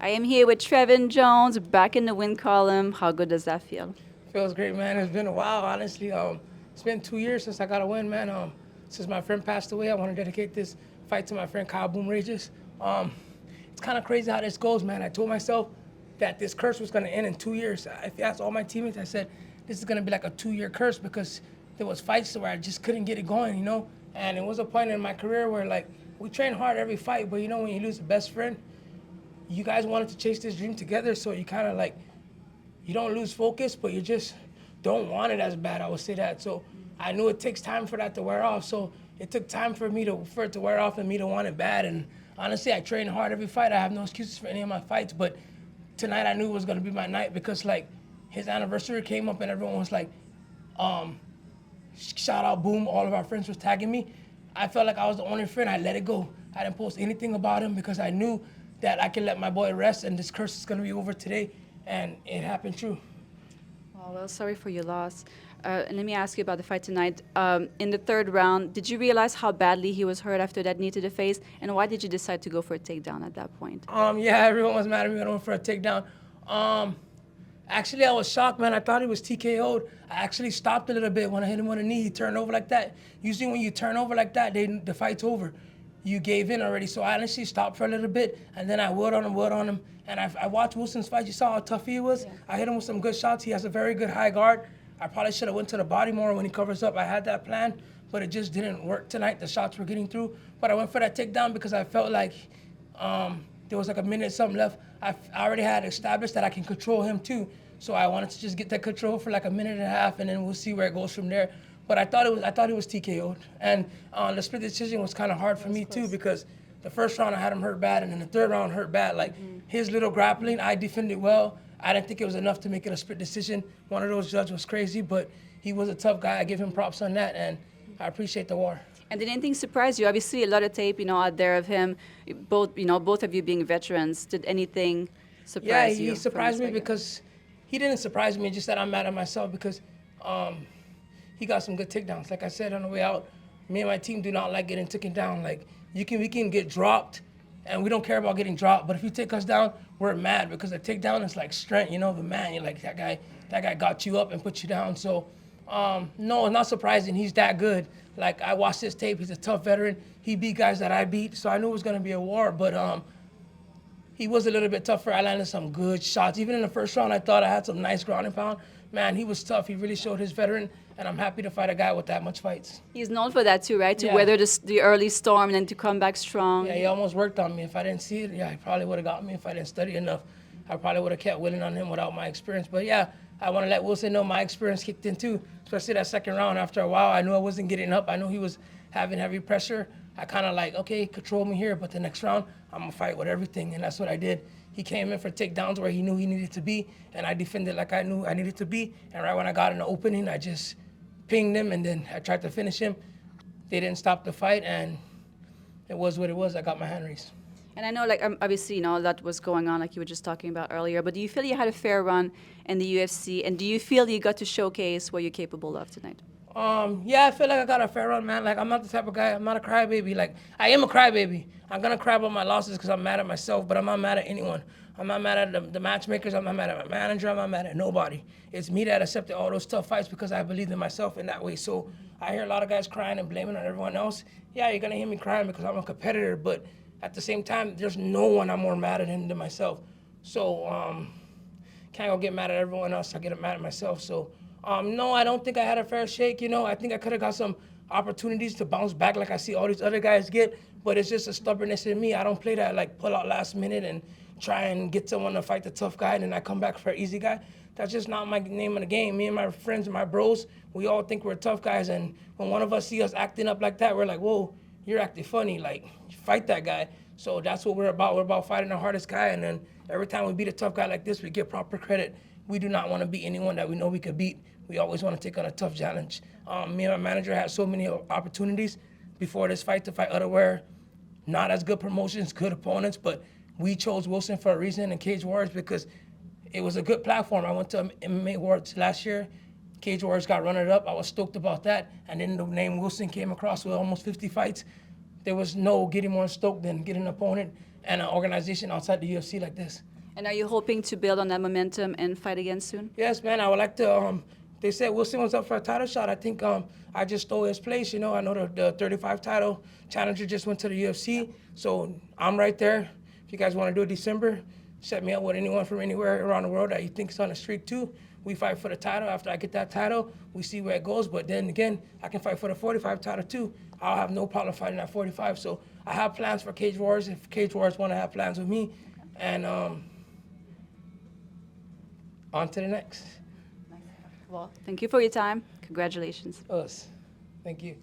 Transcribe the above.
I am here with Trevin Jones, back in the win column. How good does that feel? Feels great, man. It's been a while, honestly. It's been 2 years since I got a win, man. Since my friend passed away, I want to dedicate this fight to my friend Kyle Boom Rages. It's kind of crazy how this goes, man. I told myself that this curse was going to end in 2 years. If you ask all my teammates, I said this is going to be like a 2-year curse because there was fights where I just couldn't get it going, And it was a point in my career where, like, we train hard every fight, but when you lose a best friend, you guys wanted to chase this dream together, so you kind of like you don't lose focus, but you just don't want it as bad. I would say that. So I knew it takes time for that to wear off. So it took time for it to wear off and me to want it bad. And honestly, I trained hard every fight. I have no excuses for any of my fights. But tonight I knew it was gonna be my night because like his anniversary came up and everyone was like, shout out Boom. All of our friends was tagging me. I felt like I was the only friend. I let it go. I didn't post anything about him because I knew that I could let my boy rest and this curse is gonna be over today. And it happened true. Well, sorry for your loss. And let me ask you about the fight tonight. In the third round, did you realize how badly he was hurt after that knee to the face? And why did you decide to go for a takedown at that point? Yeah, everyone was mad at me when I went for a takedown. Actually, I was shocked, man. I thought he was TKO'd. I actually stopped a little bit when I hit him on the knee. He turned over like that. Usually when you turn over like that, the fight's over. You gave in already. So I honestly stopped for a little bit, and then I wood on him. And I watched Wilson's fight. You saw how tough he was. Yeah. I hit him with some good shots. He has a very good high guard. I probably should have went to the body more when he covers up. I had that plan, but it just didn't work tonight. The shots were getting through. But I went for that takedown because I felt like there was like a minute something left. I already had established that I can control him too. So I wanted to just get that control for like a minute and a half, and then we'll see where it goes from there. But I thought it was TKO'd, and the split decision was kind of hard for me too because the first round I had him hurt bad, and then the third round hurt bad. Like his little grappling, I defended well. I didn't think it was enough to make it a split decision. One of those judges was crazy, but he was a tough guy. I give him props on that, and I appreciate the war. And did anything surprise you? Obviously, a lot of tape, out there of him, both of you being veterans. Did anything surprise you? Yeah, he surprised me because he didn't surprise me. Just that I'm mad at myself because he got some good takedowns. Like I said on the way out, me and my team do not like getting taken down. Like we can get dropped, and we don't care about getting dropped. But if you take us down, we're mad because the takedown is like strength. The man, you're like that guy got you up and put you down. So no, it's not surprising. He's that good. Like I watched his tape. He's a tough veteran. He beat guys that I beat, so I knew it was gonna be a war. But he was a little bit tougher. I landed some good shots. Even in the first round, I thought I had some nice ground and pound. Man, he was tough. He really showed his veteran, and I'm happy to fight a guy with that much fights. He's known for that too, right? To Yeah. weather the early storm and then to come back strong. Yeah, he almost worked on me. If I didn't see it, he probably would have got me. If I didn't study enough, I probably would have kept winning on him without my experience. But yeah, I want to let Wilson know my experience kicked in too, especially that second round. After a while, I knew I wasn't getting up. I knew he was having heavy pressure. I kind of like, okay, control me here, but the next round, I'm going to fight with everything, and that's what I did. He came in for takedowns where he knew he needed to be, and I defended like I knew I needed to be. And right when I got in the opening, I just pinged him, and then I tried to finish him. They didn't stop the fight, and it was what it was. I got my hand raised. And I know, like, obviously, a lot was going on, like you were just talking about earlier. But do you feel you had a fair run in the UFC, and do you feel you got to showcase what you're capable of tonight? Yeah, I feel like I got a fair run, man. Like, I'm not the type of guy, I'm not a crybaby. Like, I am a crybaby. I'm going to cry about my losses because I'm mad at myself, but I'm not mad at anyone. I'm not mad at the matchmakers. I'm not mad at my manager. I'm not mad at nobody. It's me that accepted all those tough fights because I believed in myself in that way. So I hear a lot of guys crying and blaming on everyone else. Yeah, you're going to hear me crying because I'm a competitor, but at the same time, there's no one I'm more mad at him than myself. So can't go get mad at everyone else. I get mad at myself. So no, I don't think I had a fair shake. I think I could have got some opportunities to bounce back like I see all these other guys get, but it's just a stubbornness in me. I don't play that like pull out last minute and try and get someone to fight the tough guy and then I come back for an easy guy. That's just not my name of the game. Me and my friends and my bros, we all think we're tough guys, and when one of us see us acting up like that, we're like, whoa, you're acting funny, like fight that guy. So that's what we're about. We're about fighting the hardest guy, and then every time we beat a tough guy like this, we get proper credit. We do not want to beat anyone that we know we could beat. We always want to take on a tough challenge. Me and my manager had so many opportunities before this fight to fight otherwhere, not as good promotions, good opponents, but we chose Wilson for a reason and Cage Warriors because it was a good platform. I went to MMA Awards last year. Cage Warriors got runner-up. I was stoked about that. And then the name Wilson came across with almost 50 fights. There was no getting more stoked than getting an opponent and an organization outside the UFC like this. And are you hoping to build on that momentum and fight again soon? Yes, man. I would like to. They said Wilson was up for a title shot. I think I just stole his place. You know, I know the 35 title challenger just went to the UFC, so I'm right there. If you guys want to do it December, set me up with anyone from anywhere around the world that you think is on the streak too. We fight for the title. After I get that title, we see where it goes. But then again, I can fight for the 45 title too. I'll have no problem fighting at 45. So I have plans for Cage Wars. If Cage Wars want to have plans with me, and on to the next. Well, thank you for your time. Congratulations. Us. Thank you.